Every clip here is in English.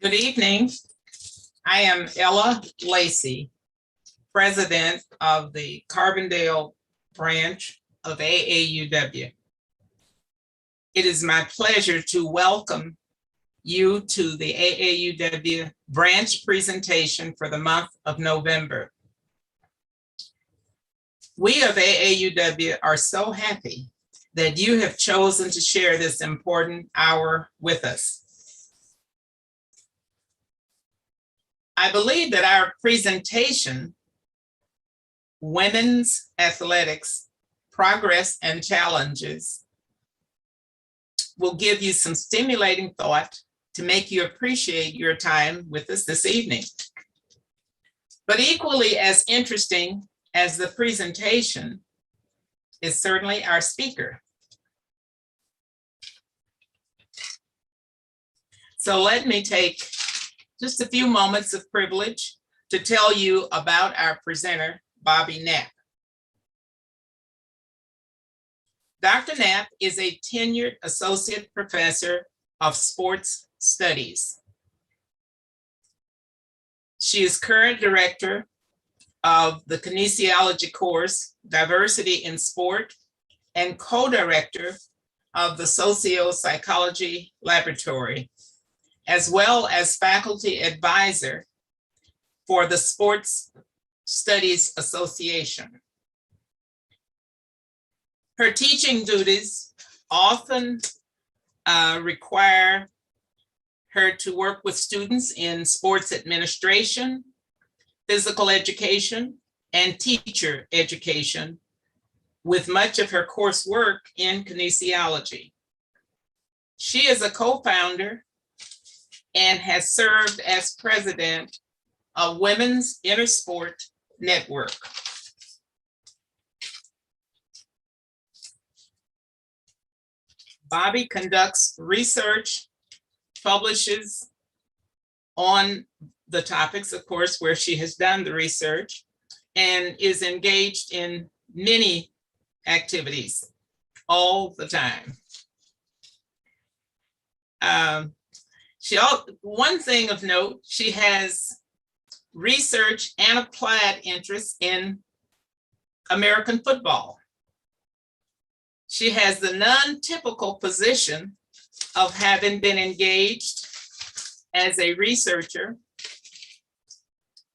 Good evening. I am Ella Lacey, President of the Carbondale Branch of AAUW. It is my pleasure to welcome you to the AAUW branch presentation for the month of November. We of AAUW are so happy that you have chosen to share this important hour with us. I believe that our presentation, Women's Athletics, Progress and Challenges, will give you some stimulating thought to make you appreciate your time with us this evening. But equally as interesting as the presentation is certainly our speaker. So let me take just a few moments of privilege to tell you about our presenter, Bobbi Knapp. Dr. Knapp is a tenured associate professor of sports studies. She is current director of the kinesiology course, Diversity in Sport, and co-director of the Sociopsychology Laboratory, as well as faculty advisor for the Sports Studies Association. Her teaching duties often require her to work with students in sports administration, physical education, and teacher education, with much of her coursework in kinesiology. She is a co-founder and has served as president of Women's Intersport Network. Bobbi conducts research, publishes on the topics, of course, where she has done the research, and is engaged in many activities all the time. One thing of note, she has research and applied interests in American football. She has the non-typical position of having been engaged as a researcher,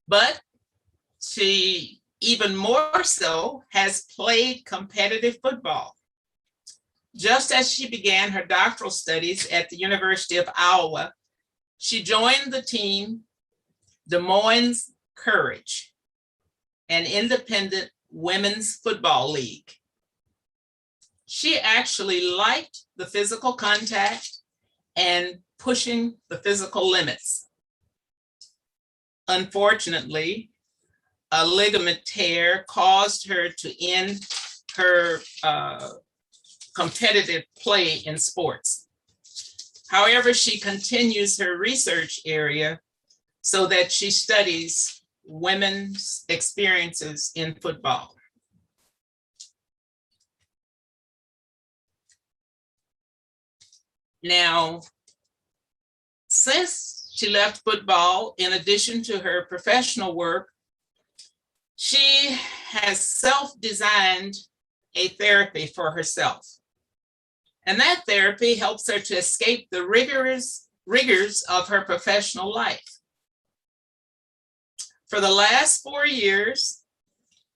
but she even more so has played competitive football. Just as she began her doctoral studies at the University of Iowa, she joined the team Des Moines Courage, an independent women's football league. She actually liked the physical contact and pushing the physical limits. Unfortunately, a ligament tear caused her to end her competitive play in sports. However, she continues her research area so that she studies women's experiences in football. Now, since she left football, in addition to her professional work, she has self-designed a therapy for herself. And that therapy helps her to escape the rigors of her professional life. For the last 4 years,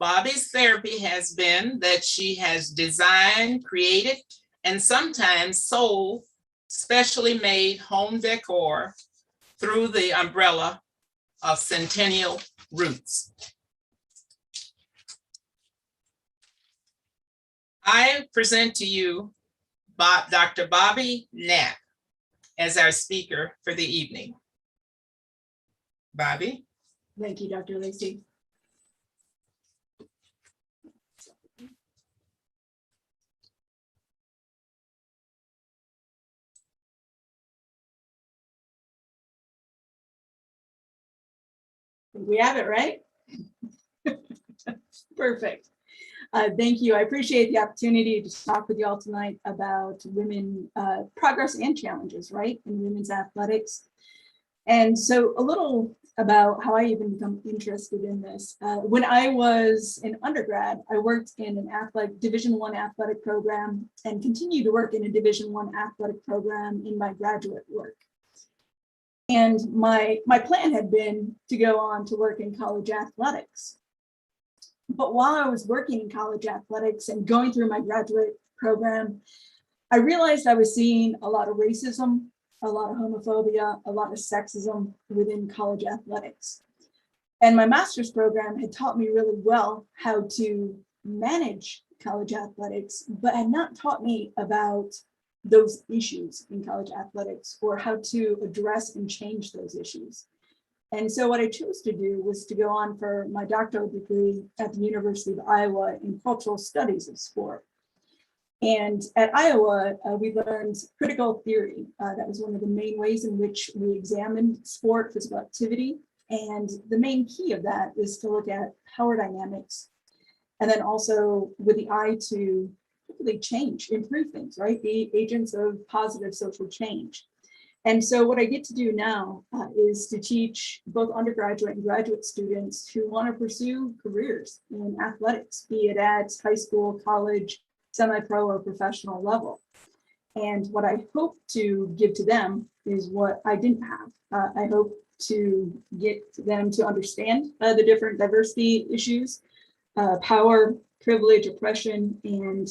Bobbi's therapy has been that she has designed, created, and sometimes sold specially made home decor through the umbrella of Centennial Roots. I present to you Dr. Bobbi Knapp as our speaker for the evening. Bobbi. Thank you, Dr. Lacey. We have it, right? Perfect. Thank you. I appreciate the opportunity to talk with you all tonight about women progress and challenges, right, in women's athletics. And so a little about how I even become interested in this. When I was in undergrad, I worked in an Division I athletic program and continue to work in a Division I athletic program in my graduate work. And my plan had been to go on to work in college athletics. But while I was working in college athletics and going through my graduate program, I realized I was seeing a lot of racism, a lot of homophobia, a lot of sexism within college athletics. And my master's program had taught me really well how to manage college athletics, but had not taught me about those issues in college athletics or how to address and change those issues. And so what I chose to do was to go on for my doctoral degree at the University of Iowa in cultural studies of sport. And at Iowa, we learned critical theory. That was one of the main ways in which we examined sport, physical activity. And the main key of that is to look at power dynamics. And then also with the eye to hopefully change, improve things, right? Be agents of positive social change. And so what I get to do now is to teach both undergraduate and graduate students who want to pursue careers in athletics, be it at high school, college, semi-pro or professional level. And what I hope to give to them is what I didn't have. I hope to get them to understand the different diversity issues, power, privilege, oppression, and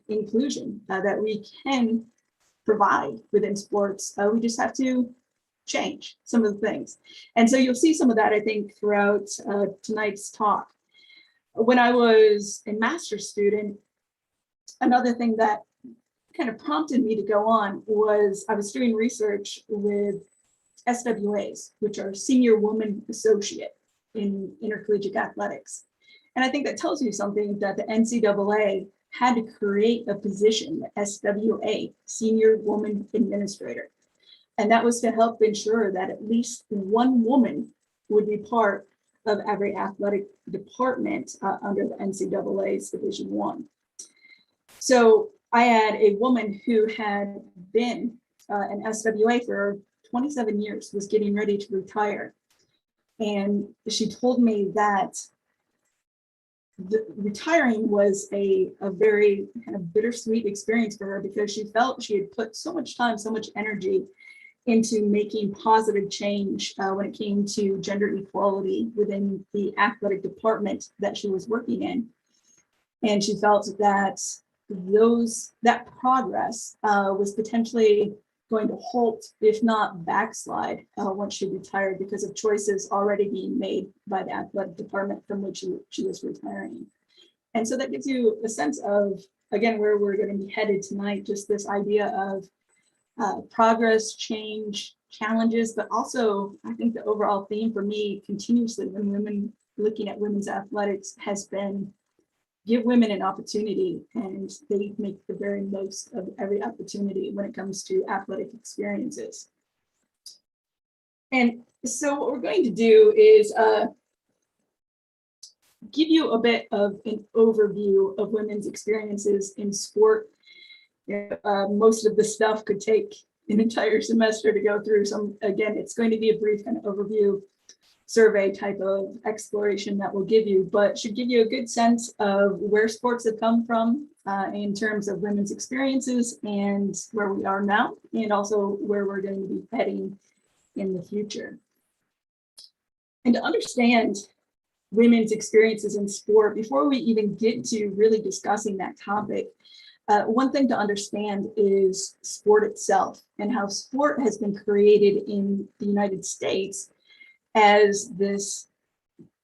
inclusion that we can provide within sports. We just have to change some of the things. And so you'll see some of that, I think, throughout tonight's talk. When I was a master's student, another thing that kind of prompted me to go on was I was doing research with SWAs, which are Senior Woman Associate in intercollegiate athletics. And I think that tells you something that the NCAA had to create a position, the SWA, Senior Woman Administrator. And that was to help ensure that at least one woman would be part of every athletic department under the NCAA's Division I. So I had a woman who had been an SWA for 27 years, was getting ready to retire. And she told me that retiring was a very kind of bittersweet experience for her because she felt she had put so much time, so much energy into making positive change when it came to gender equality within the athletic department that she was working in. And she felt that that progress was potentially going to halt, if not backslide, once she retired because of choices already being made by the athletic department from which she was retiring. And so that gives you a sense of, again, where we're going to be headed tonight, just this idea of progress, change, challenges, but also I think the overall theme for me continuously when looking at women's athletics has been give women an opportunity, and they make the very most of every opportunity when it comes to athletic experiences. And so what we're going to do is give you a bit of an overview of women's experiences in sport. Most of the stuff could take an entire semester to go through. So again, it's going to be a brief kind of overview survey type of exploration that will give you, but should give you a good sense of where sports have come from in terms of women's experiences and where we are now, and also where we're going to be heading in the future. And to understand women's experiences in sport, before we even get to really discussing that topic, one thing to understand is sport itself and how sport has been created in the United States as this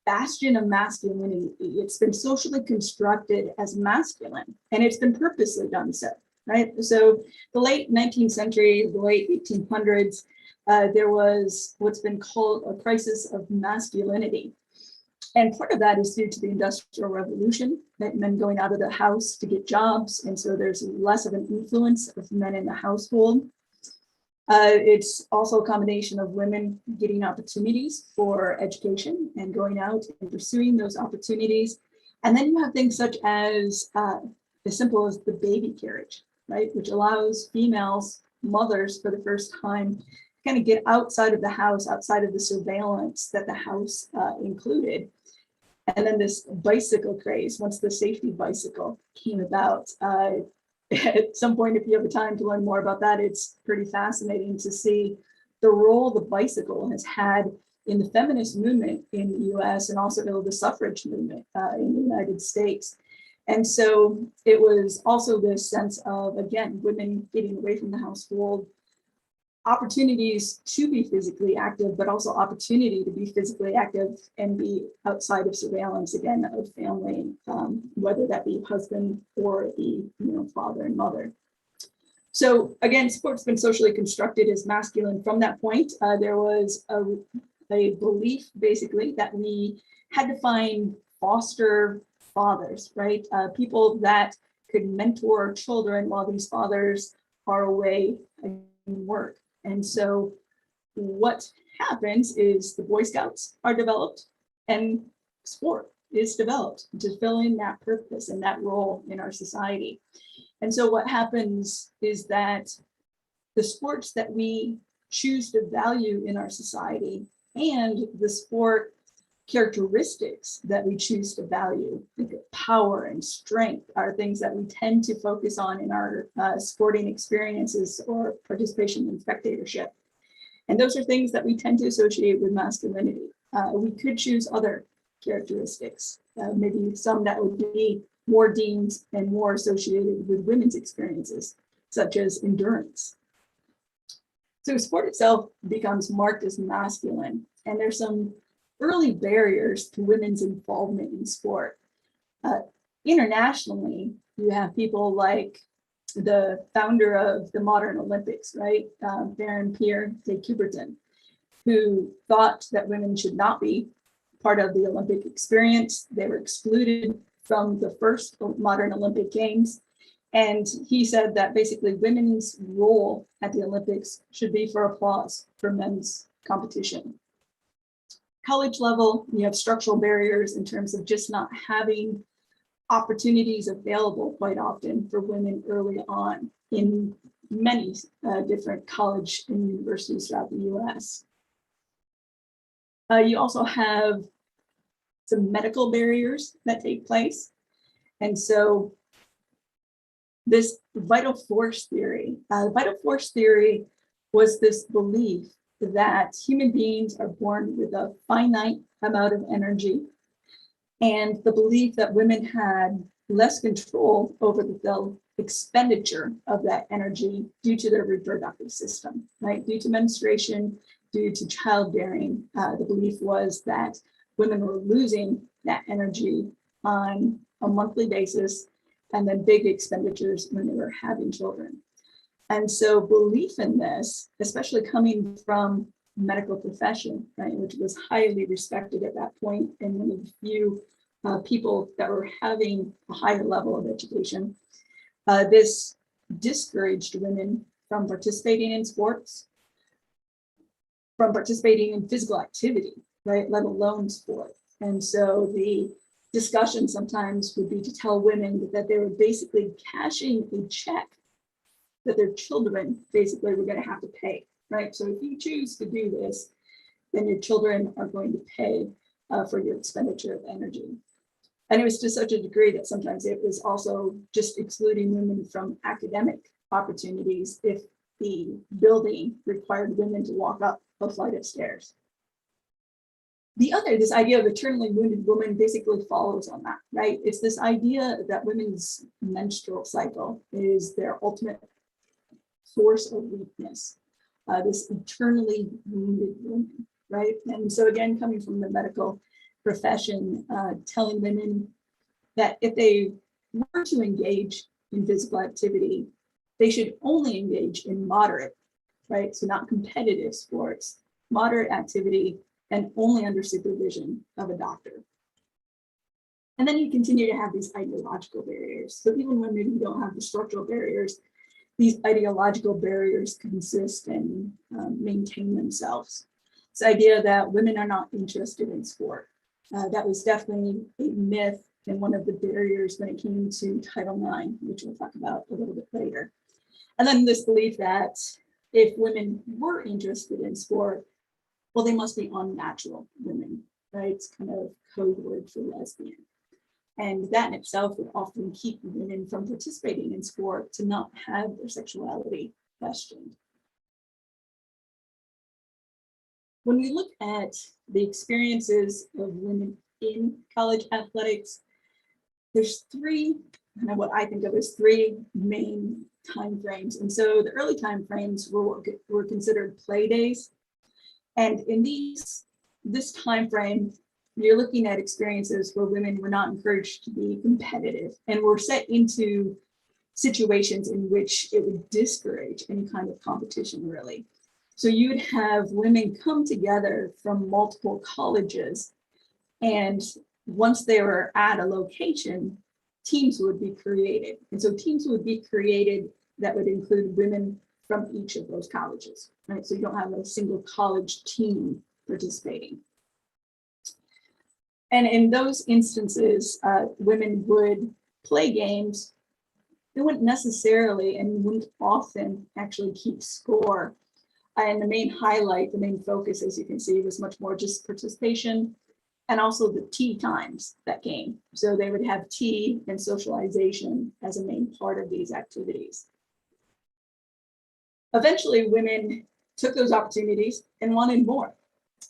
bastion of masculinity. It's been socially constructed as masculine, and it's been purposely done so, right? So the late 19th century, the late 1800s, there was what's been called a crisis of masculinity. And part of that is due to the Industrial Revolution, men going out of the house to get jobs. And so there's less of an influence of men in the household. It's also a combination of women getting opportunities for education and going out and pursuing those opportunities. And then you have things such as simple as the baby carriage, right? Which allows females, mothers for the first time, kind of get outside of the house, outside of the surveillance that the house included. And then this bicycle craze, once the safety bicycle came about, at some point, if you have the time to learn more about that, it's pretty fascinating to see the role the bicycle has had in the feminist movement in the US and also the suffrage movement in the United States. And so it was also this sense of, again, women getting away from the household, opportunities to be physically active, but also opportunity to be physically active and be outside of surveillance, again, of family, whether that be husband or the father and mother. So again, sport's been socially constructed as masculine from that point. There was a belief, basically, that we had to find foster fathers, right? People that could mentor children while these fathers are away in work. And so what happens is the Boy Scouts are developed and sport is developed to fill in that purpose and that role in our society. And so what happens is that the sports that we choose to value in our society and the sport characteristics that we choose to value, like power and strength, are things that we tend to focus on in our sporting experiences or participation in spectatorship. And those are things that we tend to associate with masculinity. We could choose other characteristics, maybe some that would be more deemed and more associated with women's experiences, such as endurance. So sport itself becomes marked as masculine, and there's some early barriers to women's involvement in sport. Internationally, you have people like the founder of the modern Olympics, right? Baron Pierre de Coubertin, who thought that women should not be part of the Olympic experience. They were excluded from the first modern Olympic Games. And he said that basically women's role at the Olympics should be for applause for men's competition. College level, you have structural barriers in terms of just not having opportunities available quite often for women early on in many different college and universities throughout the US. You also have some medical barriers that take place. And so this vital force theory was this belief that human beings are born with a finite amount of energy, and the belief that women had less control over the expenditure of that energy due to their reproductive system, right? Due to menstruation, due to childbearing, the belief was that women were losing that energy on a monthly basis, and then big expenditures when they were having children. And so belief in this, especially coming from medical profession, right, which was highly respected at that point, and one of the few people that were having a higher level of education, this discouraged women from participating in sports, from participating in physical activity, right, let alone sport. And so the discussion sometimes would be to tell women that they were basically cashing a check that their children basically were going to have to pay, right? So if you choose to do this, then your children are going to pay for your expenditure of energy. And it was to such a degree that sometimes it was also just excluding women from academic opportunities if the building required women to walk up a flight of stairs. This idea of eternally wounded woman basically follows on that, right? It's this idea that women's menstrual cycle is their ultimate source of weakness, this eternally wounded woman, right? And so again, coming from the medical profession, telling women that if they were to engage in physical activity, they should only engage in moderate, right? So not competitive sports, moderate activity, and only under supervision of a doctor. And then you continue to have these ideological barriers. So even when maybe you don't have the structural barriers, these ideological barriers consist and maintain themselves. This idea that women are not interested in sport. That was definitely a myth and one of the barriers when it came to Title IX, which we'll talk about a little bit later. And then this belief that if women were interested in sport, well, they must be unnatural women, right? It's kind of code word for lesbian. And that in itself would often keep women from participating in sport to not have their sexuality questioned. When we look at the experiences of women in college athletics, there's three, what I think of as three main time frames. And so the early time frames were considered play days. And in this time frame, you're looking at experiences where women were not encouraged to be competitive and were set into situations in which it would discourage any kind of competition, really. So you would have women come together from multiple colleges, and once they were at a location, teams would be created. And so teams would be created that would include women from each of those colleges, right? So you don't have a single college team participating. And in those instances, women would play games. They wouldn't necessarily and wouldn't often actually keep score. And the main highlight, the main focus, as you can see, was much more just participation and also the tea times that came. So they would have tea and socialization as a main part of these activities. Eventually, women took those opportunities and wanted more.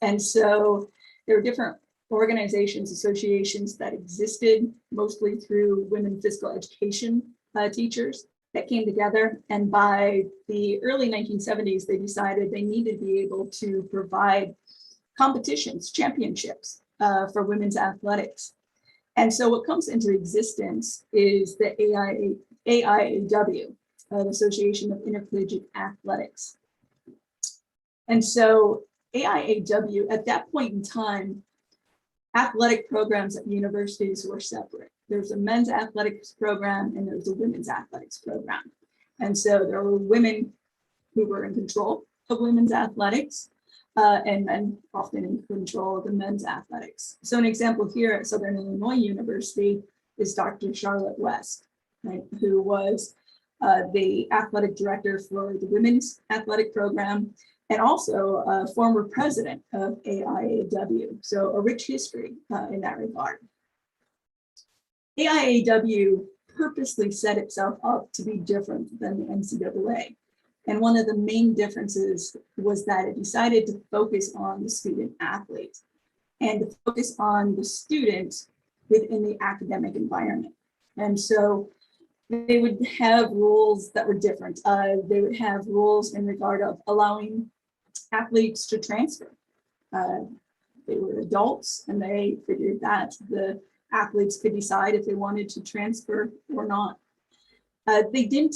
And so there were different organizations, associations that existed mostly through women physical education teachers that came together. And by the early 1970s, they decided they needed to be able to provide competitions, championships for women's athletics. And so what comes into existence is the AAUW, the Association of Intercollegiate Athletics. And so AAUW, at that point in time, athletic programs at universities were separate. There's a men's athletics program and there's a women's athletics program. And so there were women who were in control of women's athletics and men often in control of the men's athletics. So an example here at Southern Illinois University is Dr. Charlotte West, right, who was the athletic director for the women's athletic program and also a former president of AIAW. So a rich history in that regard. AIAW purposely set itself up to be different than the NCAA. And one of the main differences was that it decided to focus on the student athlete and to focus on the student within the academic environment. And so they would have rules that were different. They would have rules in regard of allowing athletes to transfer. They were adults and they figured that the athletes could decide if they wanted to transfer or not. They didn't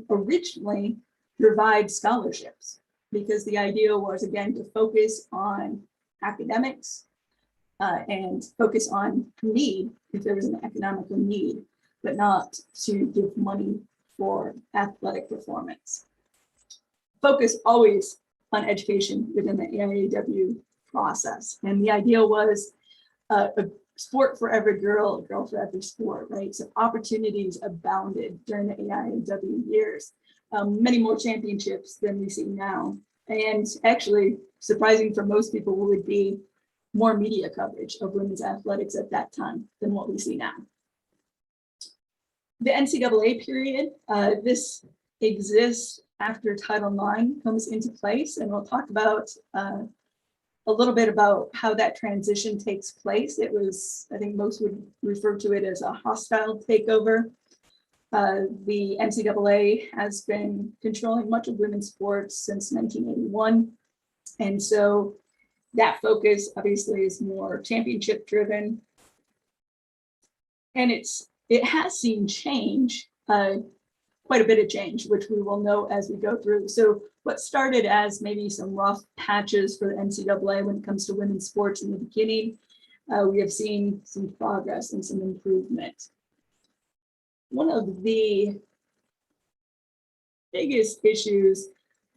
originally provide scholarships because the idea was, again, to focus on academics and focus on need if there was an economical need, but not to give money for athletic performance. Focus always on education within the AIAW process. And the idea was a sport for every girl, a girl for every sport, right? So opportunities abounded during the AIAW years, many more championships than we see now. And actually, surprising for most people would be more media coverage of women's athletics at that time than what we see now. The NCAA period, this exists after Title IX comes into place, and we'll talk about a little bit about how that transition takes place. It was, I think most would refer to it as a hostile takeover. The NCAA has been controlling much of women's sports since 1981. And so that focus obviously is more championship driven. And it has seen change, quite a bit of change, which we will know as we go through. So what started as maybe some rough patches for the NCAA when it comes to women's sports in the beginning, we have seen some progress and some improvement. One of the biggest issues,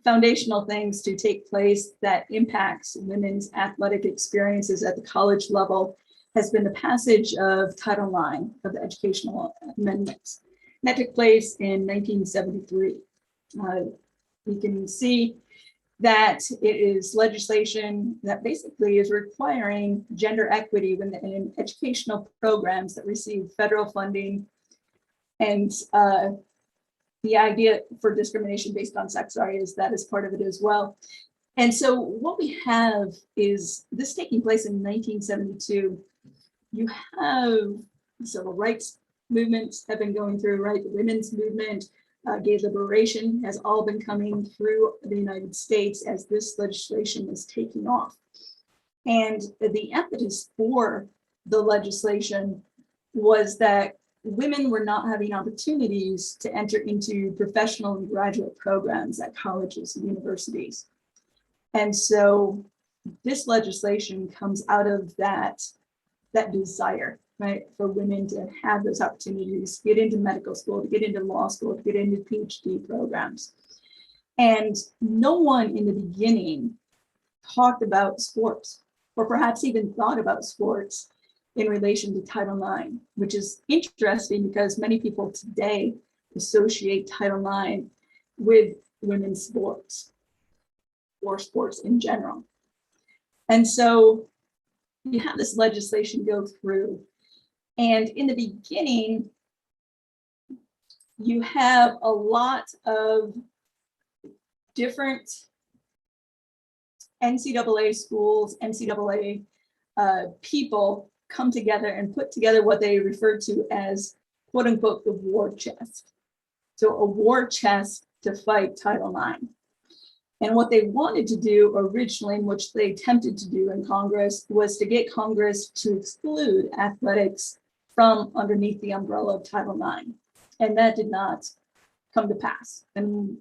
foundational things to take place that impacts women's athletic experiences at the college level has been the passage of Title IX of the Educational Amendments. And that took place in 1973. you can see that it is legislation that basically is requiring gender equity in educational programs that receive federal funding, and the idea for discrimination based on sex, sorry, is that is part of it as well. And so what we have is this taking place in 1972. You have civil rights movements have been going through, right? The women's movement, gay liberation has all been coming through the United States as this legislation is taking off. And the impetus for the legislation was that women were not having opportunities to enter into professional and graduate programs at colleges and universities. And so this legislation comes out of that desire, right, for women to have those opportunities, get into medical school, to get into law school, to get into PhD programs. And no one in the beginning talked about sports, or perhaps even thought about sports in relation to Title IX, which is interesting because many people today associate Title IX with women's sports or sports in general. And so you have this legislation go through, and in the beginning, you have a lot of different NCAA schools, NCAA people come together and put together what they refer to as, quote unquote, the war chest. So a war chest to fight Title IX. And what they wanted to do originally, which they attempted to do in Congress, was to get Congress to exclude athletics from underneath the umbrella of Title IX. And that did not come to pass, and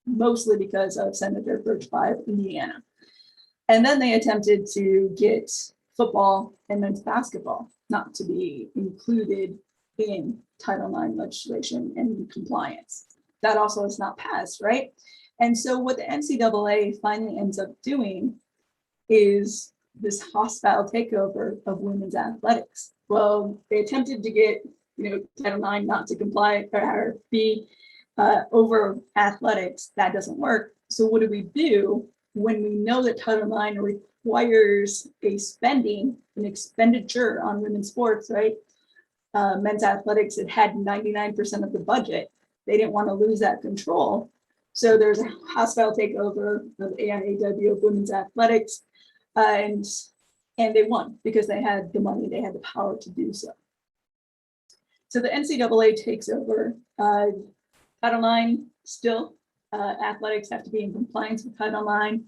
mostly because of Senator Birch Bayh of Indiana. And then they attempted to get football and men's basketball not to be included in Title IX legislation and compliance. That also has not passed, right? And so what the NCAA finally ends up doing is this hostile takeover of women's athletics. Well, they attempted to get, Title IX not to comply or be over athletics. That doesn't work. So what do we do when we know that Title IX requires an expenditure on women's sports, right? Men's athletics, it had 99% of the budget. They didn't want to lose that control. So there's a hostile takeover of AAUW of women's athletics, and they won because they had the money, they had the power to do so. So the NCAA takes over Title IX still. Athletics have to be in compliance with Title IX.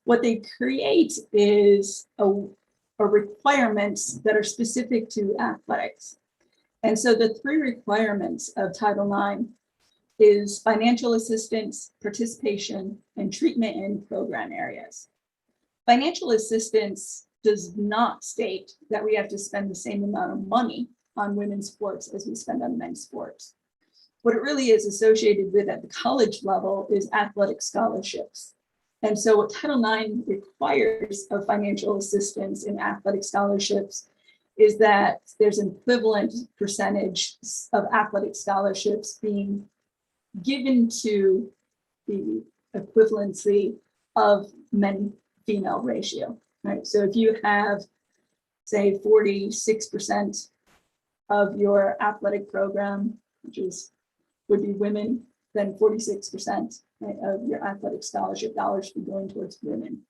What they create is a requirements that are specific to athletics. And so the three requirements of Title IX is financial assistance, participation, and treatment in program areas. Financial assistance does not state that we have to spend the same amount of money on women's sports as we spend on men's sports. What it really is associated with at the college level is athletic scholarships. And so what Title IX requires of financial assistance in athletic scholarships is that there's an equivalent percentage of athletic scholarships being given to the equivalency of men-female ratio, right? So if you have, say, 46% of your athletic program, which would be women, then 46%, right, of your athletic scholarship dollars should be going towards women.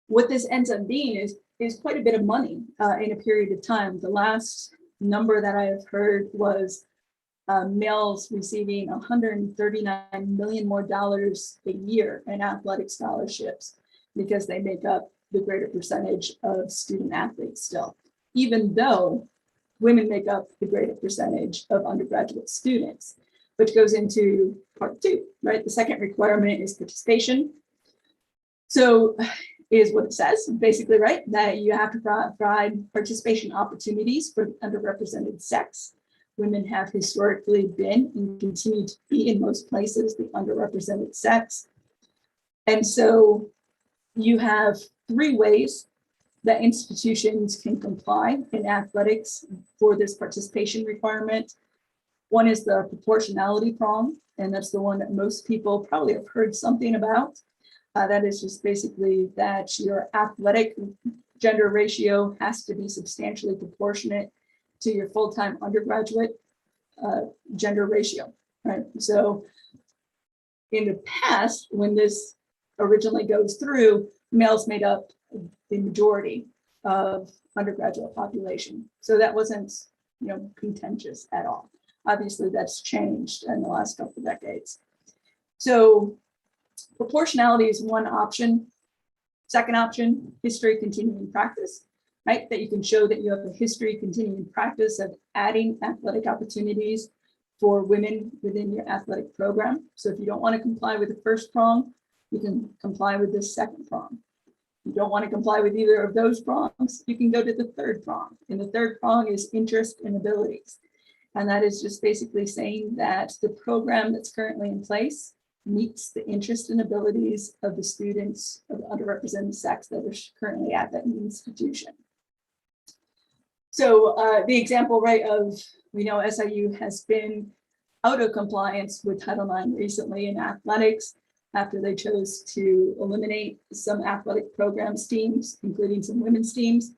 What this ends up being is quite a bit of money in a period of time. The last number that I have heard was males receiving $139 million more a year in athletic scholarships because they make up the greater percentage of student athletes still, even though women make up the greater percentage of undergraduate students, which goes into part two, right? The second requirement is participation. So is what it says, basically, right? That you have to provide participation opportunities for the underrepresented sex. Women have historically been and continue to be in most places the underrepresented sex. And so you have three ways that institutions can comply in athletics for this participation requirement. One is the proportionality problem. and that's the one that most people probably have heard something about. That is just basically that your athletic gender ratio has to be substantially proportionate to your full-time undergraduate gender ratio, right? So in the past, when this originally goes through, males made up the majority of undergraduate population. So that wasn't, contentious at all. Obviously, that's changed in the last couple of decades. So proportionality is one option. Second option, history continuing practice, right? That you can show that you have a history continuing practice of adding athletic opportunities for women within your athletic program. So if you don't want to comply with the first prong, you can comply with the second prong. If you don't want to comply with either of those prongs, you can go to the third prong. And the third prong is interest and abilities. And that is just basically saying that the program that's currently in place meets the interest and abilities of the students of the underrepresented sex that are currently at that institution. So the example, right, of, we know SIU has been out of compliance with Title IX recently in athletics after they chose to eliminate some athletic programs teams, including some women's teams.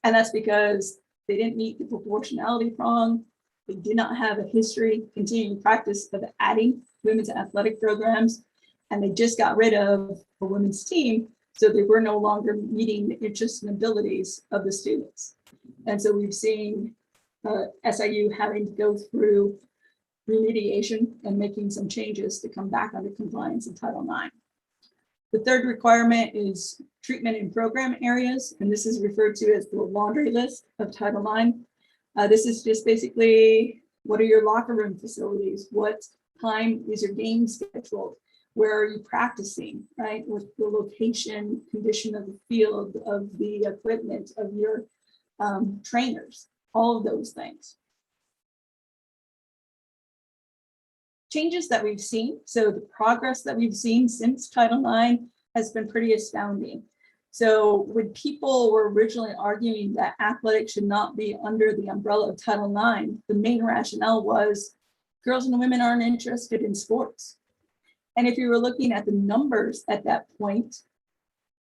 And that's because they didn't meet the proportionality prong. They did not have a history, continuing practice of adding women's athletic programs, and they just got rid of a women's team, so they were no longer meeting the interests and abilities of the students. And so we've seen SIU having to go through remediation and making some changes to come back under compliance in Title IX. The third requirement is treatment in program areas, and this is referred to as the laundry list of Title IX. This is just basically, what are your locker room facilities? What time is your game scheduled? Where are you practicing, right? What's the location, condition of the field, of the equipment, of your trainers, all of those things. Changes that we've seen, so the progress that we've seen since Title IX has been pretty astounding. So when people were originally arguing that athletics should not be under the umbrella of Title IX, the main rationale was girls and women aren't interested in sports. And if you were looking at the numbers at that point,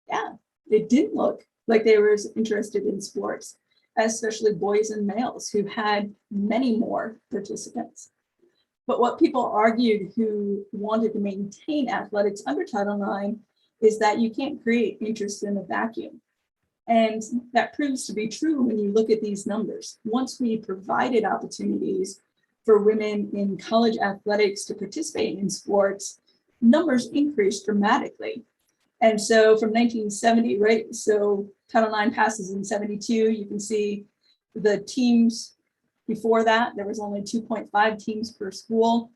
yeah, it didn't look like they were interested in sports, especially boys and males who had many more participants. But what people argued who wanted to maintain athletics under Title IX is that you can't create interest in a vacuum. And that proves to be true when you look at these numbers. Once we provided opportunities for women in college athletics to participate in sports, numbers increased dramatically. And so from 1970, right? So Title IX passes in 72, you can see the teams before that, there was only 2.5 teams per school.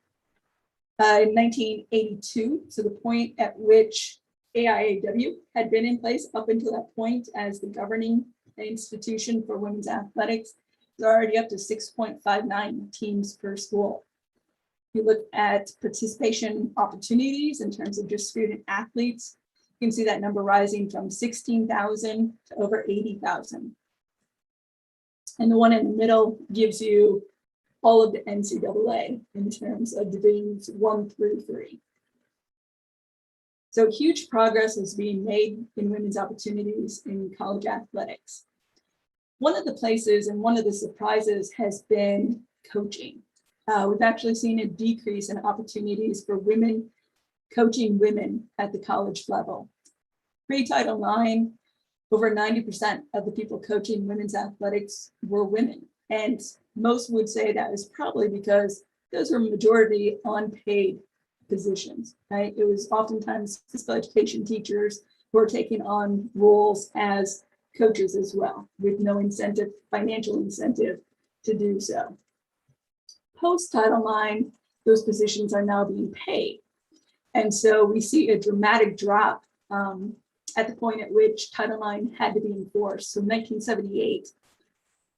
In 1982, so the point at which AAUW had been in place up until that point as the governing institution for women's athletics, they're already up to 6.59 teams per school. If you look at participation opportunities in terms of just student athletes, you can see that number rising from 16,000 to over 80,000. And the one in the middle gives you all of the NCAA in terms of divisions 1 through 3. So huge progress is being made in women's opportunities in college athletics. One of the places and one of the surprises has been coaching. We've actually seen a decrease in opportunities for women coaching women at the college level. Pre-Title IX, over 90% of the people coaching women's athletics were women. And most would say that is probably because those were majority unpaid positions, right? It was oftentimes physical education teachers who are taking on roles as coaches as well, with no incentive, financial incentive to do so. Post-Title IX, those positions are now being paid. And so we see a dramatic drop at the point at which Title IX had to be enforced. So 1978,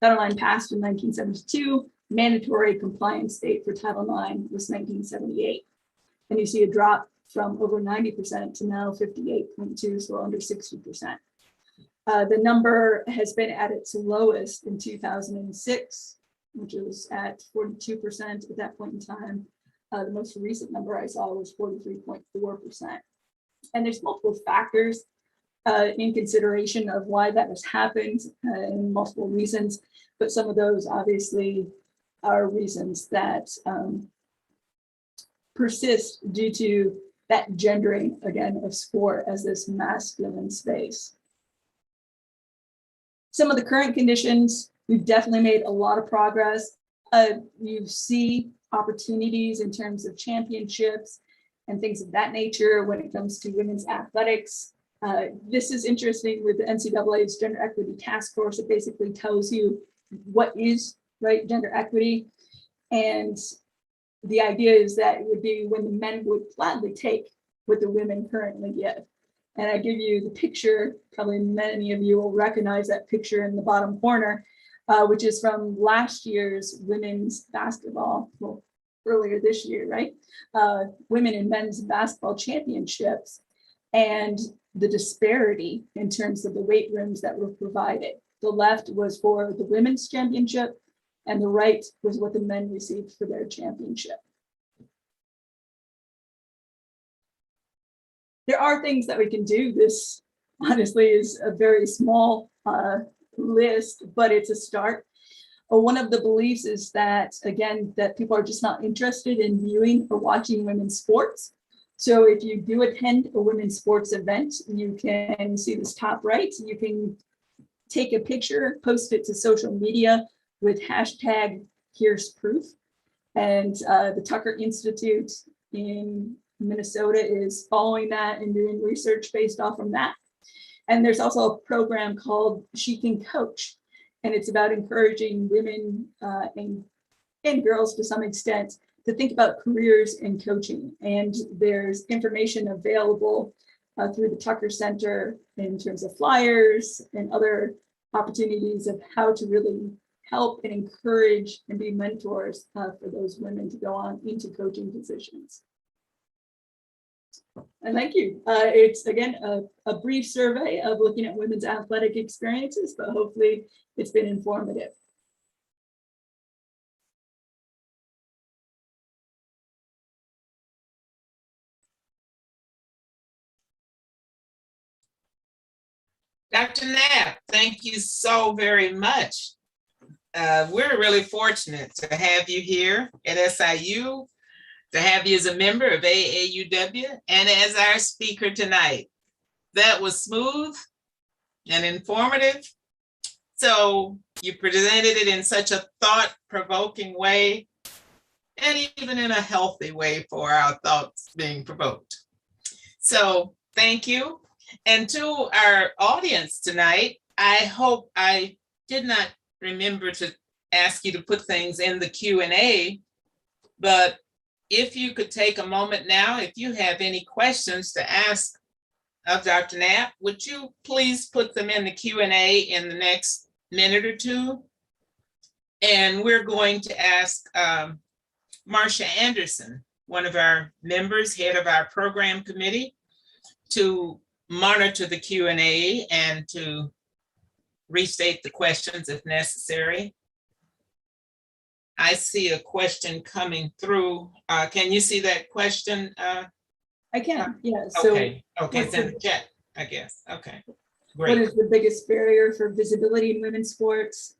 Title IX passed in 1972, mandatory compliance date for Title IX was 1978. And you see a drop from over 90% to now 58.2, so under 60%. The number has been at its lowest in 2006, which was at 42% at that point in time, The most recent number I saw was 43.4%. And there's multiple factors in consideration of why that has happened, and multiple reasons, but some of those obviously are reasons that persist due to that gendering, again, of sport as this masculine space. Some of the current conditions, we've definitely made a lot of progress. You see opportunities in terms of championships and things of that nature when it comes to women's athletics. This is interesting with the NCAA's Gender Equity Task Force. It basically tells you what is, right, gender equity. And the idea is that it would be when the men would gladly take what the women currently give. And I give you the picture, probably many of you will recognize that picture in the bottom corner, which is from last year's women's basketball, well, earlier this year, right? Women and men's basketball championships, and the disparity in terms of the weight rooms that were provided. The left was for the women's championship, and the right was what the men received for their championship. There are things that we can do. This honestly is a very small list, but it's a start. One of the beliefs is that, again, that people are just not interested in viewing or watching women's sports. So if you do attend a women's sports event, you can see this top right. You can take a picture, post it to social media with hashtag here's proof. And the Tucker Institute in Minnesota is following that and doing research based off of that. And there's also a program called She Can Coach. And it's about encouraging women and girls to some extent to think about careers in coaching. And there's information available through the Tucker Center in terms of flyers and other opportunities of how to really help and encourage and be mentors for those women to go on into coaching positions. And thank you. It's, again, a brief survey of looking at women's athletic experiences, but hopefully it's been informative. Dr. Knapp, thank you so very much. We're really fortunate to have you here at SIU, to have you as a member of AAUW, and as our speaker tonight. That was smooth and informative. So you presented it in such a thought-provoking way, and even in a healthy way for our thoughts being provoked. So thank you. And to our audience tonight, I hope I did not remember to ask you to put things in the Q&A, but if you could take a moment now, if you have any questions to ask of Dr. Knapp, would you please put them in the Q&A in the next minute or two? And we're going to ask Marcia Anderson, one of our members, head of our program committee, to monitor the Q&A and to restate the questions if necessary. I see a question coming through. Can you see that question? I can, yeah. So okay, it's in the chat, I guess. Okay, great. What is the biggest barrier for visibility in women's sports?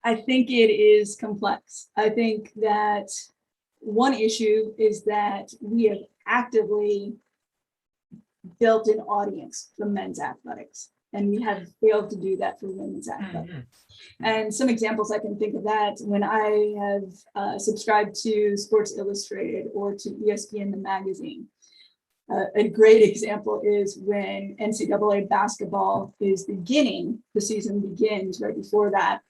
I think it is complex. I think that one issue is that we have actively built an audience for men's athletics, and we have failed to do that for women's athletics. Mm-hmm. And some examples I can think of that when I have subscribed to Sports Illustrated or to ESPN the magazine. A great example is when NCAA basketball is beginning, the season begins right before that.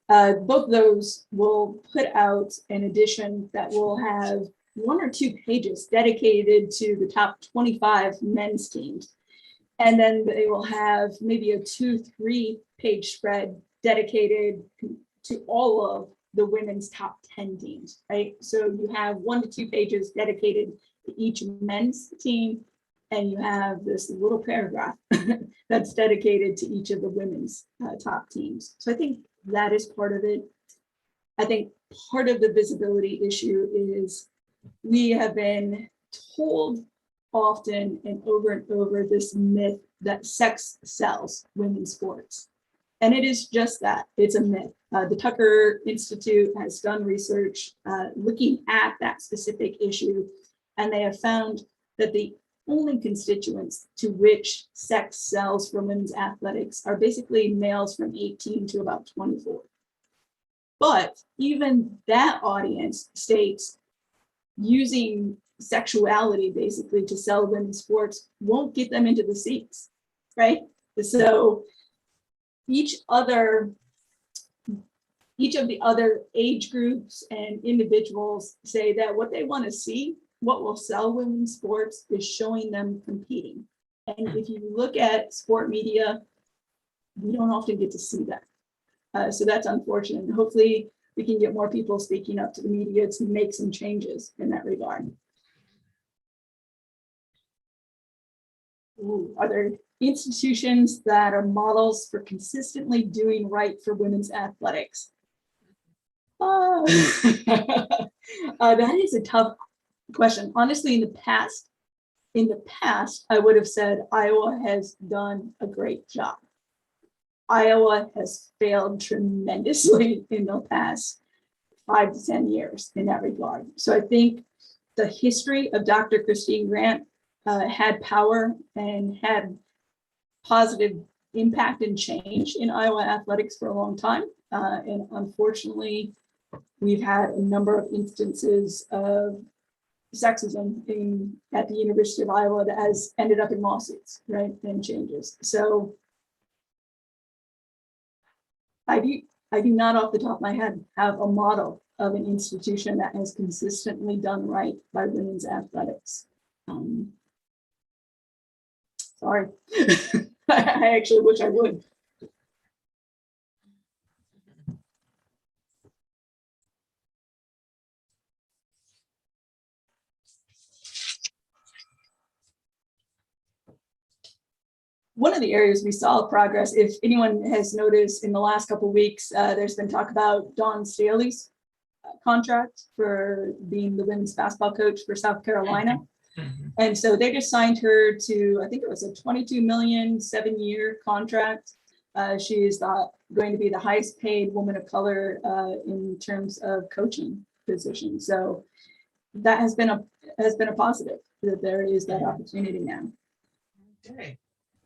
Both those will put out an edition that will have 1 or 2 pages dedicated to the top 25 men's teams. And then they will have maybe a 2-3 page spread dedicated to all of the women's top 10 teams, right? So you have 1 to 2 pages dedicated to each men's team, and you have this little paragraph that's dedicated to each of the women's top teams. So I think that is part of it. I think part of the visibility issue is we have been told often and over this myth that sex sells women's sports. And it is just that, it's a myth. The Tucker Institute has done research looking at that specific issue, and they have found that the only constituents to which sex sells for women's athletics are basically males from 18 to about 24. But even that audience states using sexuality basically to sell women's sports won't get them into the seats, right? So each of the other age groups and individuals say that what they want to see, what will sell women's sports, is showing them competing. And if you look at sport media, we don't often get to see that. So that's unfortunate. Hopefully we can get more people speaking up to the media to make some changes in that regard. Ooh, are there institutions that are models for consistently doing right for women's athletics? That is a tough question. Honestly, in the past, I would have said Iowa has done a great job. Iowa has failed tremendously in the past 5 to 10 years in that regard. So I think the history of Dr. Christine Grant had power and had positive impact and change in Iowa athletics for a long time. And unfortunately, we've had a number of instances of sexism at the University of Iowa that has ended up in lawsuits, right, and changes. So I do not off the top of my head have a model of an institution that has consistently done right by women's athletics. Sorry, I actually wish I would. One of the areas we saw progress, if anyone has noticed in the last couple of weeks, there's been talk about Dawn Staley's contract for being the women's basketball coach for South Carolina. Mm-hmm. And so they just signed her to, I think it was a $22 million 7-year contract. She is going to be the highest paid woman of color in terms of coaching position. So that has been a positive, that there is that opportunity now. Okay.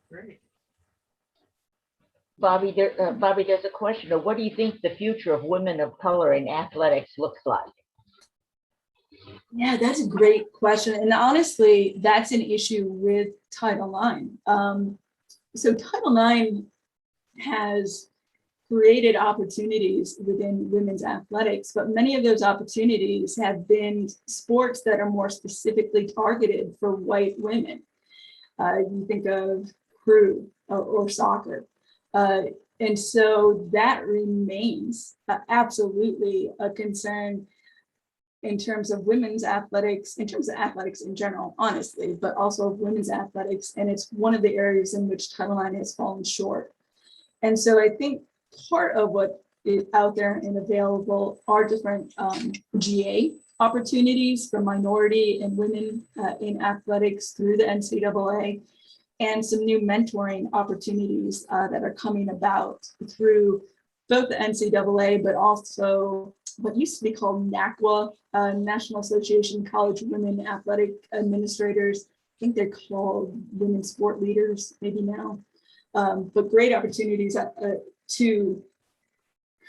Great. Bobbi, there's a question of what do you think the future of women of color in athletics looks like? Yeah, that's a great question. And honestly, that's an issue with Title IX. So Title IX has created opportunities within women's athletics, but many of those opportunities have been sports that are more specifically targeted for white women. You think of crew or soccer. And so that remains absolutely a concern in terms of women's athletics, in terms of athletics in general, honestly, but also women's athletics. And it's one of the areas in which Title IX has fallen short. And so I think part of what is out there and available are different GA opportunities for minority and women in athletics through the NCAA, and some new mentoring opportunities that are coming about through both the NCAA, but also what used to be called NACWA, National Association of College Women Athletic Administrators. I think they're called Women Sport Leaders, maybe now. But great opportunities to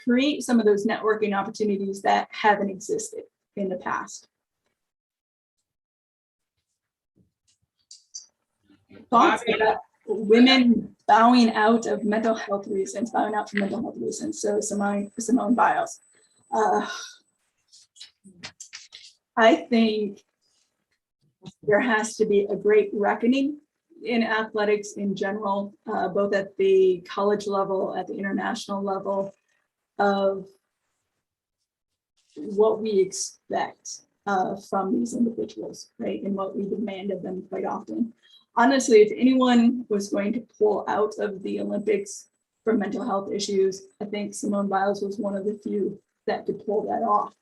create some of those networking opportunities that haven't existed in the past. Thoughts about women bowing out of mental health reasons, bowing out for mental health reasons. So Simone Biles. I think there has to be a great reckoning in athletics in general, both at the college level, at the international level, of what we expect from these individuals, right? And what we demand of them quite often. Honestly, if anyone was going to pull out of the Olympics for mental health issues, I think Simone Biles was one of the few that could pull that off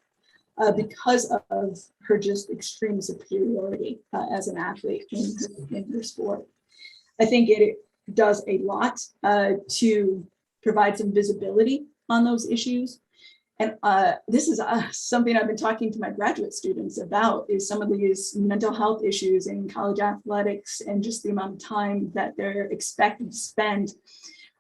because of her just extreme superiority as an athlete in her sport. I think it does a lot to provide some visibility on those issues. And this is something I've been talking to my graduate students about, is some of these mental health issues in college athletics and just the amount of time that they're expected to spend.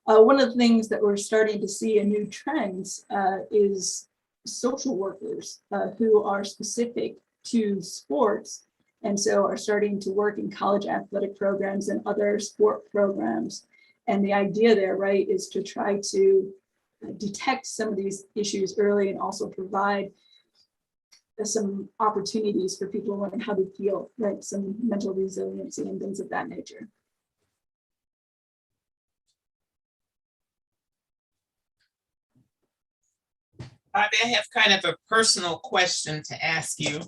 One of the things that we're starting to see in new trends is social workers who are specific to sports, and so are starting to work in college athletic programs and other sport programs. And the idea there, right, is to try to detect some of these issues early and also provide some opportunities for people to learn how to deal, right, some mental resiliency and things of that nature. Bobbi, I have kind of a personal question to ask you.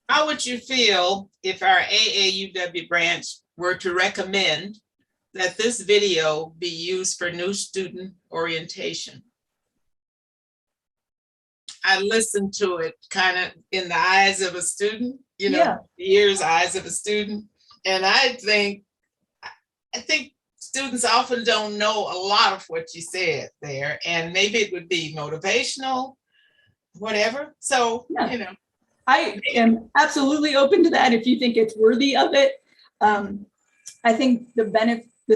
How would you feel if our AAUW branch were to recommend that this video be used for new student orientation? I listened to it kind of in the eyes of a student, you know, the ears, eyes of a student. And I think students often don't know a lot of what you said there, and maybe it would be motivational, whatever. So, you know. I am absolutely open to that if you think it's worthy of it. I think the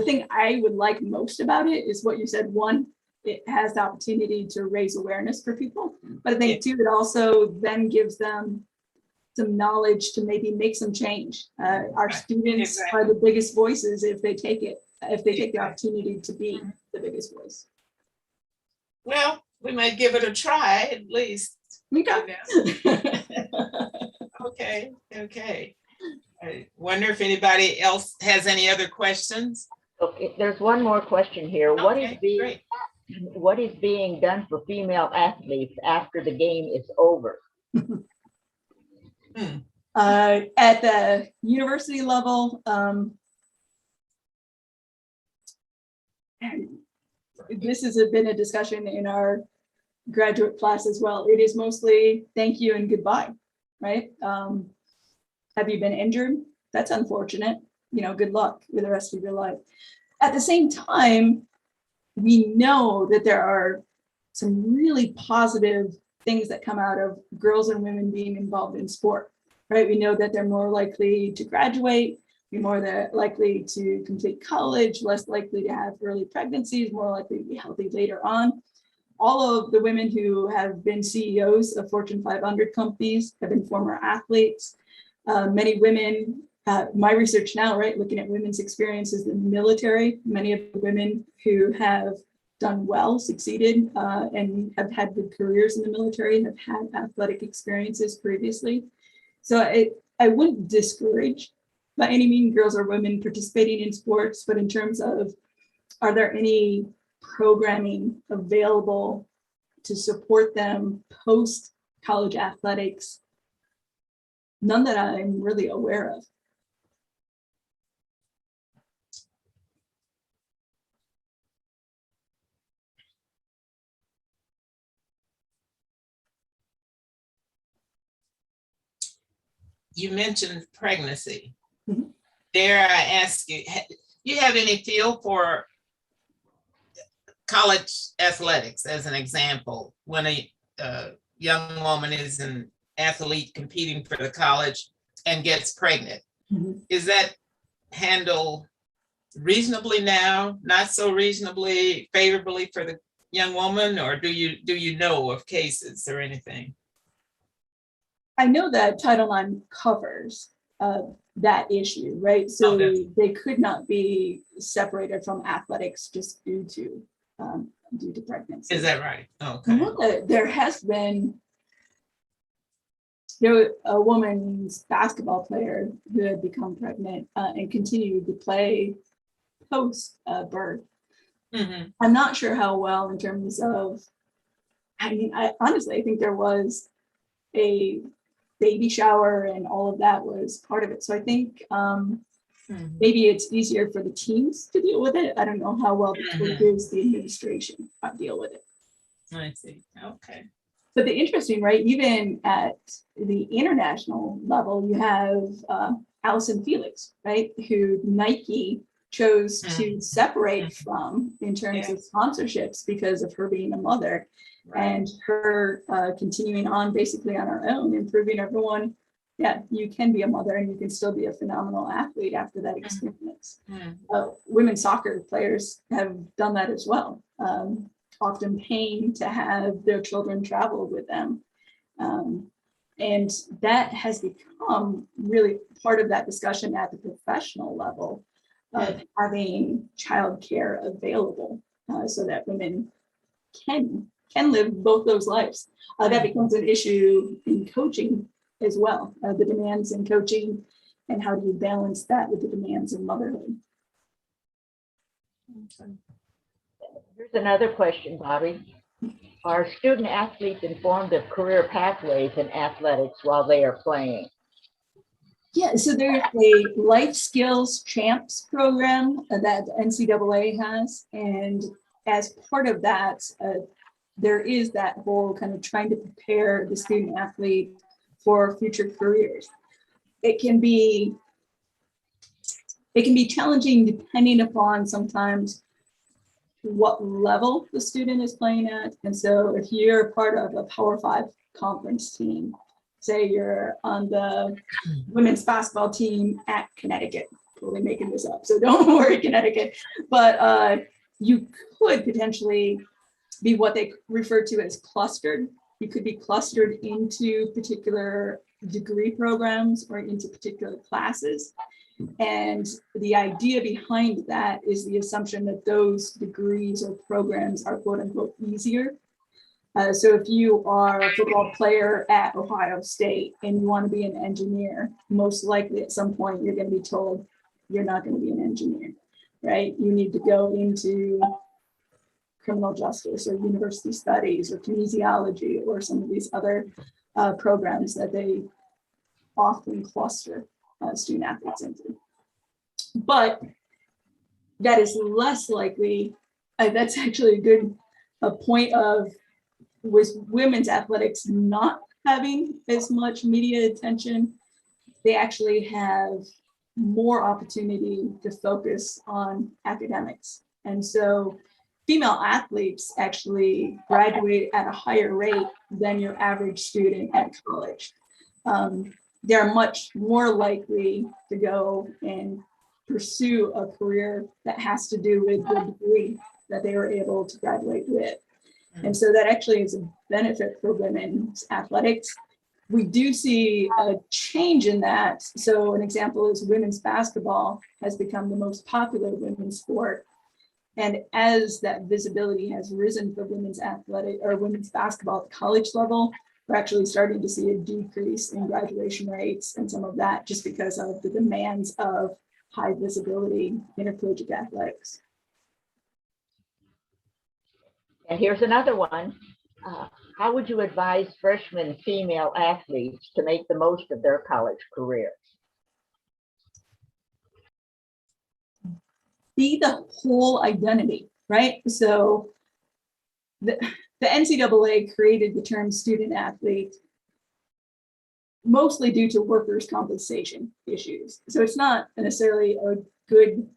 thing I would like most about it is what you said. One, it has the opportunity to raise awareness for people, but I think too, it also then gives them some knowledge to maybe make some change. Our students are the biggest voices if they take the opportunity to be the biggest voice. Well, we might give it a try at least. Okay. I wonder if anybody else has any other questions. Okay, there's one more question here. What is being done for female athletes after the game is over? At the university level, this has been a discussion in our graduate class as well. It is mostly thank you and goodbye, right? Have you been injured? That's unfortunate. You know, good luck with the rest of your life. At the same time, we know that there are some really positive things that come out of girls and women being involved in sport, right? We know that they're more likely to graduate, more likely to complete college, less likely to have early pregnancies, more likely to be healthy later on. All of the women who have been CEOs of Fortune 500 companies have been former athletes. Many women, my research now, right, looking at women's experiences in the military, many of the women who have done well, succeeded, and have had good careers in the military have had athletic experiences previously. So I wouldn't discourage by any means girls or women participating in sports, but in terms of, are there any programming available to support them post college athletics? None that I'm really aware of. You mentioned pregnancy. Mm-hmm. Dare I ask you, you have any feel for college athletics as an example, when a young woman is an athlete competing for the college and gets pregnant? Mm-hmm. Is that handled reasonably now, not so reasonably, favorably for the young woman, or do you know of cases or anything? I know that Title IX covers that issue, right? So they could not be separated from athletics just due to pregnancy. Is that right? Okay. There has been a woman's basketball player who had become pregnant and continued to play post birth. Mm-hmm. I'm not sure how well in terms of, I honestly think there was a baby shower and all of that was part of it. So I think maybe it's easier for the teams to deal with it. I don't know how well the coaches, the administration deal with it. I see. Okay. But the interesting, right, even at the international level, you have Allison Felix, right, who Nike chose to separate from in terms of sponsorships because of her being a mother, and her continuing on basically on her own, and proving everyone, yeah, you can be a mother and you can still be a phenomenal athlete after that experience. Women's soccer players have done that as well, often paying to have their children travel with them. And that has become really part of that discussion at the professional level of having childcare available so that women can live both those lives. That becomes an issue in coaching as well, the demands in coaching, and how do you balance that with the demands of motherhood. Here's another question, Bobbi. Are student athletes informed of career pathways in athletics while they are playing? Yeah, so there's a life skills champs program that NCAA has, and as part of that, there is that whole kind of trying to prepare the student athlete for future careers. It can be challenging depending upon sometimes what level the student is playing at. And so if you're part of a Power 5 conference team, say you're on the women's basketball team at Connecticut, totally making this up, so don't worry, Connecticut, but you could potentially be what they refer to as clustered. You could be clustered into particular degree programs or into particular classes. And the idea behind that is the assumption that those degrees or programs are quote unquote easier. So if you are a football player at Ohio State and you want to be an engineer, most likely at some point you're going to be told you're not going to be an engineer, right? You need to go into criminal justice or university studies or kinesiology or some of these other programs that they often cluster student athletes into. But that is less likely, that's actually a good point of, with women's athletics not having as much media attention, they actually have more opportunity to focus on academics. And so female athletes actually graduate at a higher rate than your average student at college. They're much more likely to go and pursue a career that has to do with the degree that they were able to graduate with. And so that actually is a benefit for women's athletics. We do see a change in that. So an example is women's basketball has become the most popular women's sport. And as that visibility has risen for women's athletic or women's basketball at the college level, we're actually starting to see a decrease in graduation rates and some of that just because of the demands of high visibility intercollegiate athletics. And here's another one. How would you advise freshman female athletes to make the most of their college career? Be the whole identity, right? So the NCAA created the term student athlete mostly due to workers' compensation issues. So it's not necessarily a good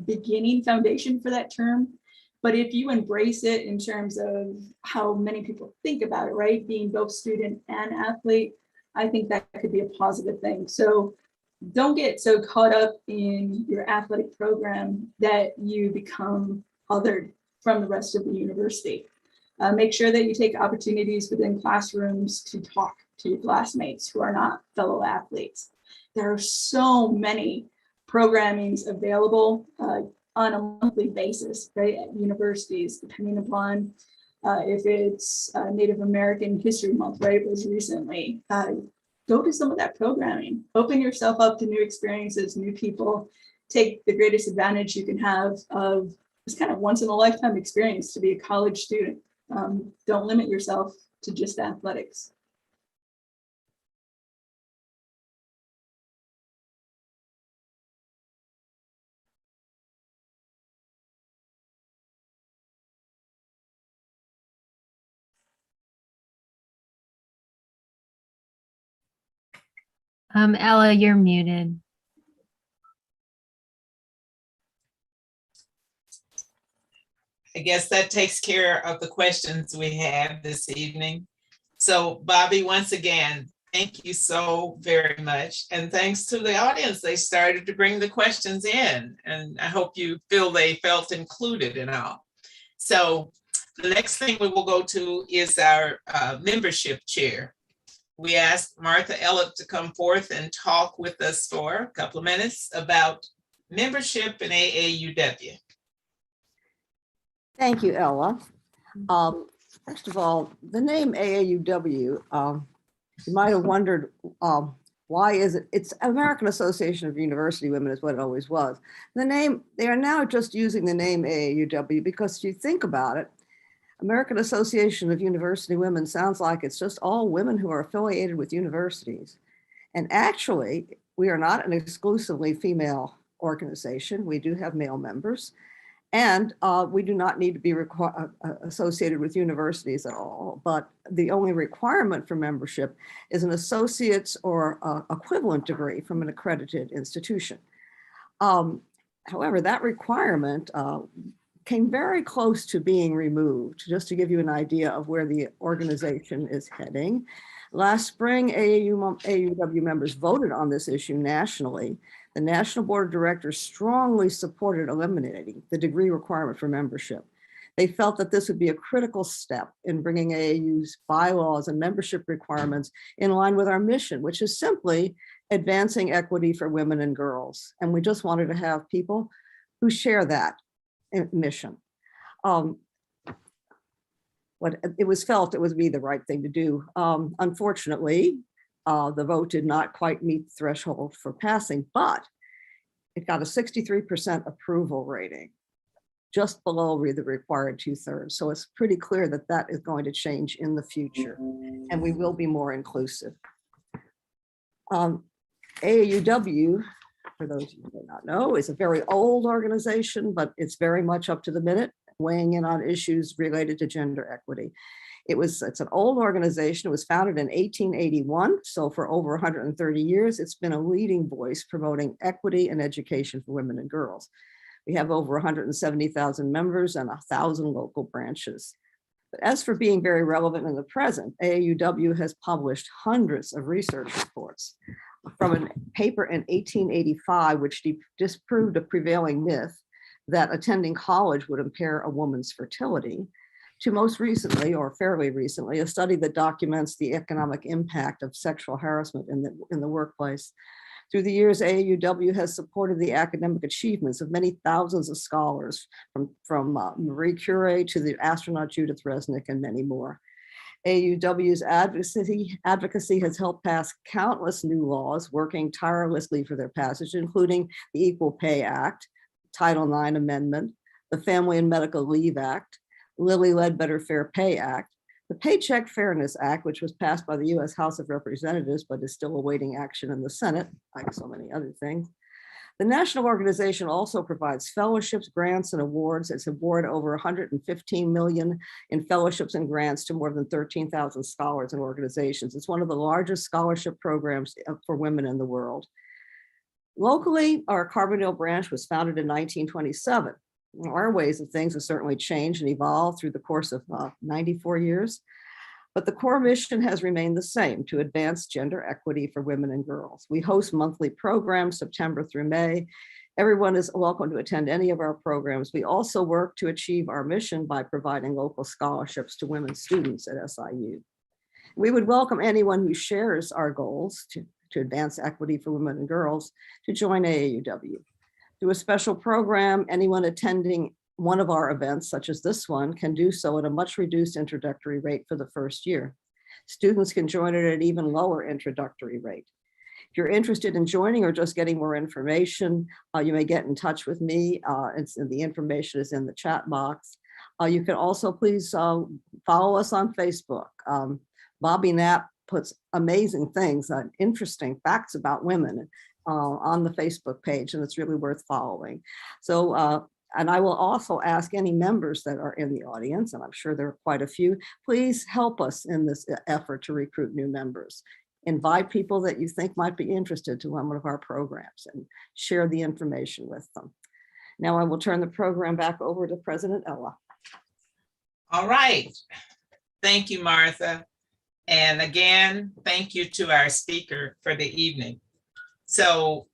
beginning foundation for that term. But if you embrace it in terms of how many people think about it, right, being both student and athlete, I think that could be a positive thing. So don't get so caught up in your athletic program that you become othered from the rest of the university. Make sure that you take opportunities within classrooms to talk to your classmates who are not fellow athletes. There are so many programmings available on a monthly basis, right, at universities, depending upon if it's Native American History Month, right, was recently. Go to some of that programming, open yourself up to new experiences, new people, take the greatest advantage you can have of this kind of once in a lifetime experience to be a college student. Don't limit yourself to just athletics. Ella, you're muted. I guess that takes care of the questions we have this evening. So Bobbi, once again, thank you so very much. And thanks to the audience, they started to bring the questions in, and I hope you feel they felt included and all. So the next thing we will go to is our membership chair. We asked Martha Ellett to come forth and talk with us for a couple of minutes about membership in AAUW. Thank you, Ella. First of all, the name AAUW, you might have wondered, why is it? It's American Association of University Women is what it always was. The name, they are now just using the name AAUW because if you think about it, American Association of University Women sounds like it's just all women who are affiliated with universities. And actually, we are not an exclusively female organization. We do have male members. And we do not need to be associated with universities at all, but the only requirement for membership is an associate's or equivalent degree from an accredited institution. However, that requirement came very close to being removed, just to give you an idea of where the organization is heading. Last spring, AAUW members voted on this issue nationally. The National Board of Directors strongly supported eliminating the degree requirement for membership. They felt that this would be a critical step in bringing AAU's bylaws and membership requirements in line with our mission, which is simply advancing equity for women and girls. And we just wanted to have people who share that mission. What it was felt it would be the right thing to do. Unfortunately, the vote did not quite meet the threshold for passing, but it got a 63% approval rating, just below the required 2/3. So it's pretty clear that that is going to change in the future, and we will be more inclusive. AAUW, for those of you who may not know, is a very old organization, but it's very much up to the minute, weighing in on issues related to gender equity. It's an old organization. It was founded in 1881. So for over 130 years, it's been a leading voice promoting equity and education for women and girls. We have over 170,000 members and 1,000 local branches. But as for being very relevant in the present, AAUW has published hundreds of research reports from a paper in 1885, which disproved a prevailing myth that attending college would impair a woman's fertility, to most recently, or fairly recently, a study that documents the economic impact of sexual harassment in the workplace. Through the years, AAUW has supported the academic achievements of many thousands of scholars, from Marie Curie to the astronaut Judith Resnick and many more. AAUW's advocacy has helped pass countless new laws, working tirelessly for their passage, including the Equal Pay Act, Title IX Amendment, the Family and Medical Leave Act, Lilly Ledbetter Fair Pay Act, the Paycheck Fairness Act, which was passed by the US House of Representatives, but is still awaiting action in the Senate, like so many other things. The national organization also provides fellowships, grants, and awards. It's awarded over 115 million in fellowships and grants to more than 13,000 scholars and organizations. It's one of the largest scholarship programs for women in the world. Locally, our Carbondale branch was founded in 1927. Our ways of things have certainly changed and evolved through the course of 94 years, but the core mission has remained the same: to advance gender equity for women and girls. We host monthly programs, September through May. Everyone is welcome to attend any of our programs. We also work to achieve our mission by providing local scholarships to women students at SIU. We would welcome anyone who shares our goals to advance equity for women and girls to join AAUW. Through a special program, anyone attending one of our events, such as this one, can do so at a much reduced introductory rate for the first year. Students can join at an even lower introductory rate. If you're interested in joining or just getting more information, you may get in touch with me. The information is in the chat box. You can also please follow us on Facebook. Bobbi Knapp puts amazing things, interesting facts about women on the Facebook page, and it's really worth following. So, and I will also ask any members that are in the audience, and I'm sure there are quite a few, please help us in this effort to recruit new members. invite people that you think might be interested to one of our programs and share the information with them. Now I will turn the program back over to President Ella. All right. Thank you, Martha. And again, thank you to our speaker for the evening. So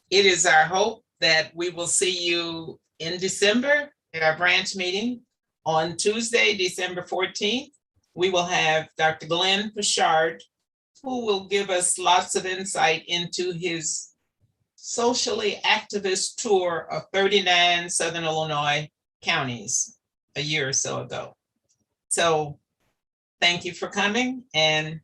it is our hope that we will see you in December at our branch meeting on Tuesday, December 14th. We will have Dr. Glenn Pichard, who will give us lots of insight into his socially activist tour of 39 Southern Illinois counties a year or so ago. So thank you for coming, and